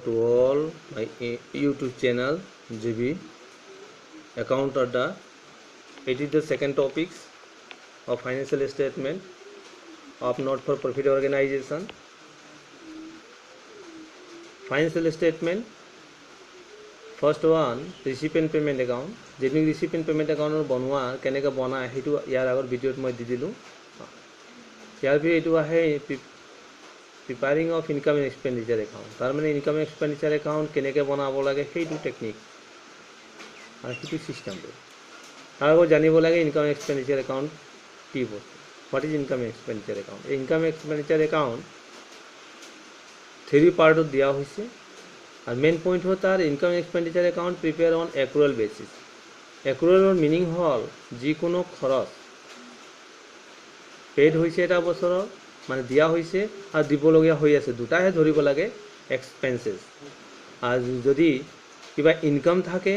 to all my YouTube channel GB Account Adda. It is the second topics of financial statement of not-for-profit organization. Financial statement. First one, recipient payment account. যেদিন recipient payment account বনোৱা কেনেকৈ বনায় সেইটো ইয়াৰ আগৰ ভিডিঅ'ত মই দি দিলোঁ। ইয়াৰ পিছত এইটো আহে preparing of income and expenditure account. তাৰমানে ইনকাম এণ্ড এক্সপেণ্ডিচাৰ একাউণ্ট কেনেকৈ বনাব লাগে সেইটো টেকনিক আৰু সেইটো ছিষ্টেমটো। তাৰ আগত জানিব লাগে ইনকাম এণ্ড এক্সপেণ্ডিচাৰ একাউণ্ট কি বস্তু। What is income and expenditure account? এই ইনকাম এণ্ড এক্সপেণ্ডিচাৰ একাউণ্ট 3 পাৰ্টত দিয়া হৈছে। আর মেইন পয়েন্ট হল তার income expenditure account prepare on accrual basis. অ্যাক্রুয়ালের মিনিং হল যিকোনো খরচ পেড হয়েছে এটা বছর মানে দিয়া হয়েছে আর দিবলগীয়া হয়ে আছে দুটাহে ধরিব লাগে এক্সপেন্সেস। আর যদি কিবা ইনকাম থাকে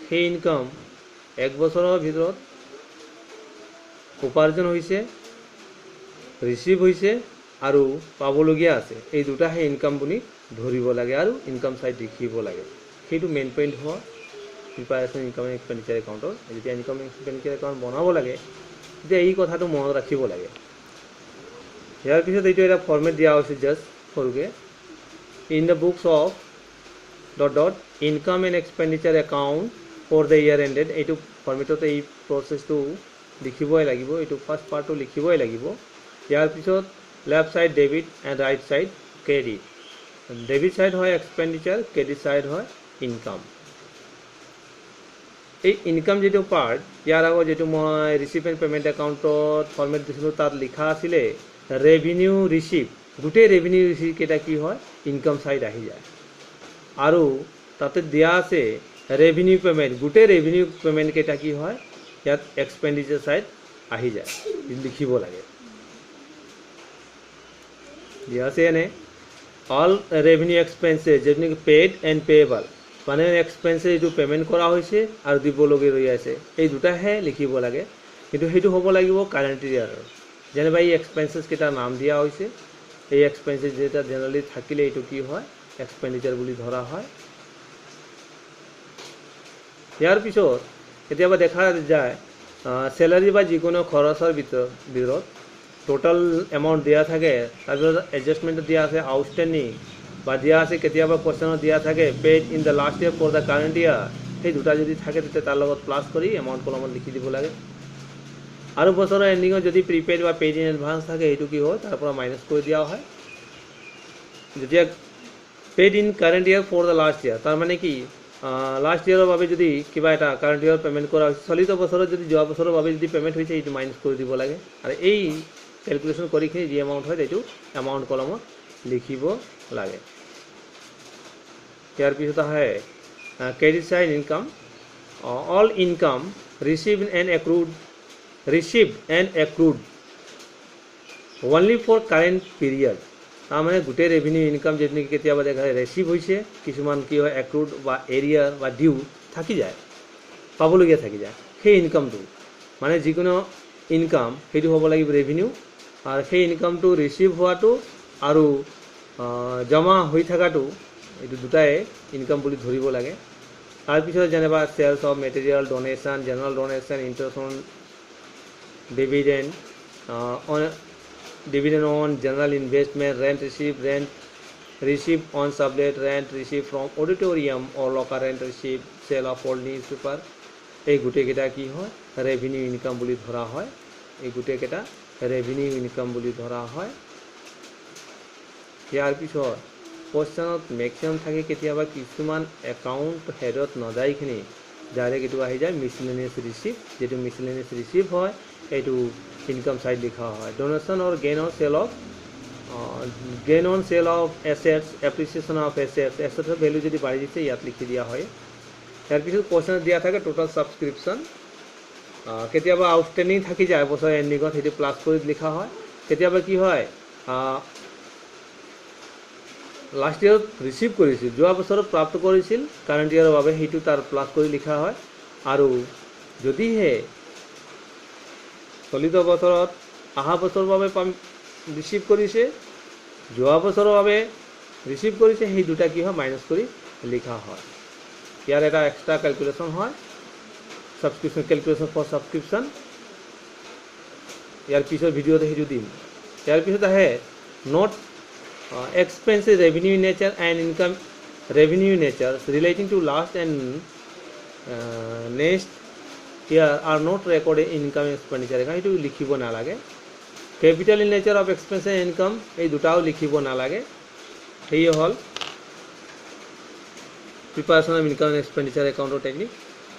সেই ইনকাম এক বছরের ভিতৰত উপাৰ্জন হয়েছে, ৰিসিভ হয়েছে আৰু পাবলগীয়া আছে, এই দুটাহে ইনকাম বুলি ধৰিব লাগে আৰু ইনকাম সাইড লিখিব লাগে। সেইটো মেইন পইণ্ট হয় প্ৰিপাৰেশ্যন ইনকাম এণ্ড এক্সপেণ্ডিচাৰ একাউণ্টৰ। যেতিয়া ইনকাম এণ্ড এক্সপেণ্ডিচাৰ একাউণ্ট বনাব লাগে তেতিয়া এই কথাটো মনত ৰাখিব লাগে। ইয়াৰ পিছত এইটো এটা ফৰ্মেট দিয়া হৈছে জাষ্ট সৰুকৈ, in the books of dot income and expenditure account for the year ended. এইটো ফৰ্মেটতে এই প্ৰচেছটো লিখিবই লাগিব, এইটো ফাৰ্ষ্ট পাৰ্টটো লিখিবই লাগিব। ইয়াৰ পিছত left side debit and right side credit. Debit side হয় এক্সপেণ্ডিচাৰ, ক্ৰেডিট সাইড হয় ইনকাম। এই ইনকাম যেটো পাৰ্ট ইয়াৰ আগত যেটো মই ৰিচিপিয়েণ্ট পেমেণ্ট একাউণ্টত ফৰ্মেট দিছিলোঁ তাত লিখা আছিলে ৰেভিনিউ ৰিচিভ। গোটেই ৰেভিনিউ ৰিচিভ কেইটা কি হয় ইনকাম সাইড আহি যায়। আৰু তাতে দিয়া আছে ৰেভিনিউ পেমেণ্ট, গোটেই ৰেভিনিউ পেমেণ্ট কেইটা কি হয় ইয়াত এক্সপেণ্ডিচাৰ সাইড আহি যায়, লিখিব লাগে। দিয়া আছে এনে অল ৰেভিনিউ এক্সপেন্সেছ যেনে পেড এণ্ড পেয়েবল, মানে এক্সপেন্সেছ এইটো পে'মেণ্ট কৰা হৈছে আৰু দিবলগীয়া ৰৈ আছে, এই দুটাহে লিখিব লাগে। কিন্তু সেইটো হ'ব লাগিব কাৰেণ্ট ইয়াৰৰ। যেনিবা এই এক্সপেন্সেছ কেইটাৰ নাম দিয়া হৈছে, এই এক্সপেন্সেছ যেটা জেনেৰেলি থাকিলে এইটো কি হয় এক্সপেণ্ডিচাৰ বুলি ধৰা হয়। ইয়াৰ পিছত কেতিয়াবা দেখা যায় চেলাৰী বা যিকোনো খৰচৰ ভিতৰত টোটাল এমাউণ্ট দিয়া থাকে, তাৰপিছত এডজাষ্টমেণ্ট দিয়া আছে আউটষ্টেণ্ডিং বা দিয়া আছে কেতিয়াবা কুৱেশ্যনত দিয়া থাকে paid in the last year for the current year. সেই দুটা যদি থাকে তেতিয়া তাৰ লগত প্লাছ কৰি এমাউণ্ট কলমত লিখি দিব লাগে। আৰু বছৰৰ এণ্ডিঙত যদি প্ৰিপেড বা পেড ইন এডভান্স থাকে সেইটো কি হয় তাৰ পৰা মাইনাছ কৰি দিয়া হয়। যেতিয়া paid in current year for the last year, তাৰমানে কি লাষ্ট ইয়াৰৰ বাবে যদি কিবা এটা কাৰেণ্ট ইয়াৰ পে'মেণ্ট কৰা হৈছে, চলিত বছৰত যদি যোৱা বছৰৰ বাবে যদি পে'মেণ্ট হৈছে এইটো মাইনাছ কৰি দিব লাগে। আৰু এই ক্যালকুলেশন কৰি যি এমাউণ্ট হয় এইটো এমাউণ্ট কলমত লিখিব লাগে। ইয়াৰ পিছত আহে credit side income. All income received and accrued only for current period. তাৰমানে গোটেই ৰেভিনিউ ইনকাম যদি কেতিয়াবা দেখা ৰিচিভ হৈছে, কিছুমান কি হয় এক্ৰুড বা এৰিয়াৰ বা ডিউ থাকি যায়, পাবলগীয়া থাকি যায়, সেই ইনকামটো মানে যিকোনো ইনকাম সেইটো হ'ব লাগিব ৰেভিনিউ। আৰ সেই ইনকামটো ৰিসিভ হোৱাটো আৰু জমা হৈ থকাটো এইটো দুটাই ইনকাম বুলি ধৰিব লাগে। তাৰপিছত যেনিবা sales of material, donation, general donation, interest on dividend, dividend on general investment, rent receive on sublet, rent receive from auditorium or locker rent receive, sale of old newspaper, এই গোটেইকেইটা কি হয় revenue income বুলি ধৰা হয়। এই গোটেইকেইটা revenue income বুলি ধৰা হয়। ইয়াৰ পিছত কুৱেশ্যনত মেক্সিমাম থাকে কেতিয়াবা কিছুমান একাউণ্ট হেডত নাযায়খিনি ডাইৰেক্ট এইটো আহি যায় মিছলেনিয়াছ ৰিচিভ। যিটো মিছলেনিয়াছ ৰিচিভ হয় এইটো ইনকাম সাইড লিখা হয়। Donation or gain on sale of assets, appreciation of এছেটছৰ ভেলু যদি বাঢ়ি দিছে ইয়াত লিখি দিয়া হয়। ইয়াৰ পিছত কুৱেশ্যনত দিয়া থাকে টোটাল ছাবস্ক্ৰিপশ্যন। কেতিয়াবা আউটষ্টেণ্ডিং থাকি যায় বছৰ এণ্ডিঙত, সেইটো প্লাছ কৰি লিখা হয়। কেতিয়াবা কি হয় লাষ্ট ইয়াৰত ৰিচিভ কৰিছিল, যোৱা বছৰত প্ৰাপ্ত কৰিছিল কাৰেণ্ট ইয়াৰৰ বাবে, সেইটো তাৰ প্লাছ কৰি লিখা হয়। আৰু যদিহে চলিত বছৰত অহা বছৰৰ বাবে ৰিচিভ কৰিছে, যোৱা বছৰৰ বাবে ৰিচিভ কৰিছে সেই দুটা কি হয় মাইনাছ কৰি লিখা হয়। ইয়াৰ এটা এক্সট্ৰা কেলকুলেশ্যন হয়, ছাবস্ক্ৰিপশ্যন কেলকুলেশ্যন ফৰ ছাবস্ক্ৰিপশ্যন। ইয়াৰ পিছৰ ভিডিঅ'ত সেইটো দিম। ইয়াৰ পিছত আহে not expenses revenue in nature and income revenue in nature relating to last and next year are not recorded in income expenditure। এইটো লিখিব নালাগে। capital in nature of expenses and income এই দুটাও লিখিব নালাগে। এই হল preparation of income and expenditure একাউণ্টৰ টেকনিক।